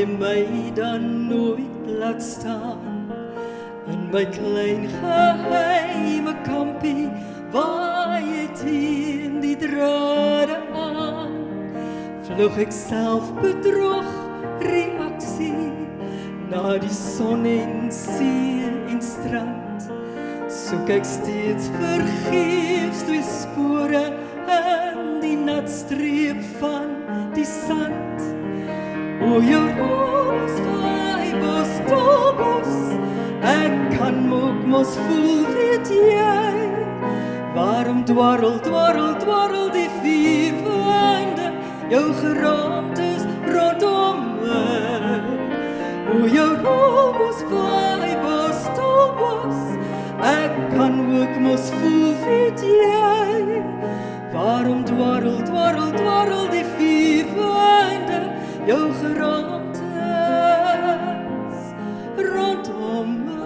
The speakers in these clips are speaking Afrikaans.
jy my dan nooit laat staan in my klein geheime kampie, waar jy teen die drade aan. Vlug ek self bedrog reaksie na die son en see en strand, soek ek steeds vergeefs twee spore in die nat streep van die sand. O jou roos, vybos, tobos, ek kan ook mos voel, weet jy, waarom dwarrel die vier winde jou geraamtes rondom my. O jou roos, vybos, tobos, ek kan ook mos voel, weet jy, waarom dwarrel die vier winde jou geraamtes rondom my.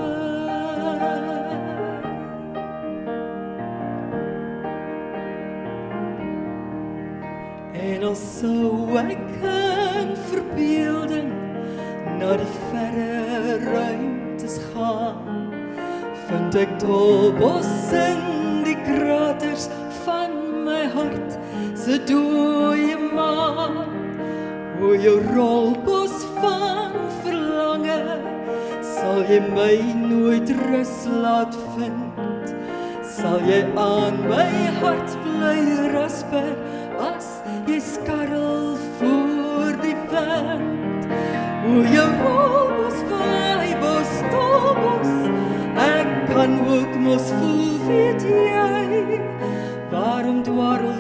En al sou ek in verbeelding na die verre ruimtes gaan, vind ek tolbos in die kraters van my hart se dooie maan. O jou rolbos van verlange, sal jy my nooit rus laat vind, sal jy aan my hart bly rasper, as jy skarrel voor die wind. O jou rolbos, vybos, tobos, ek kan ook mos voel, weet jy, waarom dwarrel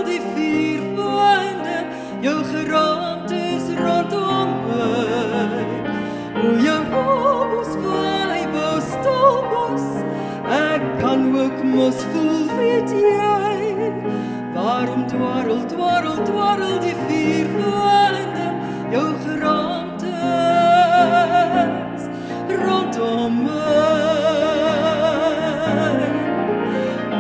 die vier winde jou geraamtes rondom my. O jou rolbos, vybos, tobos, ek kan ook mos voel, weet jy, waarom dwarrel die vier winde jou geraamtes rondom my.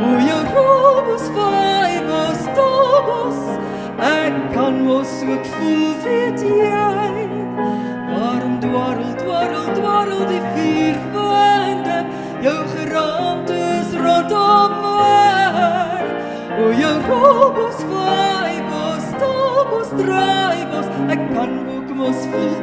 O jou rolbos, vybos, tobos, ek kan mos ook voel, weet jy, waarom dwarrel die vier winde jou geraamtes rondom my. O jou rolbos, vybos, tobos, draaibos, ek kan ook mos voel,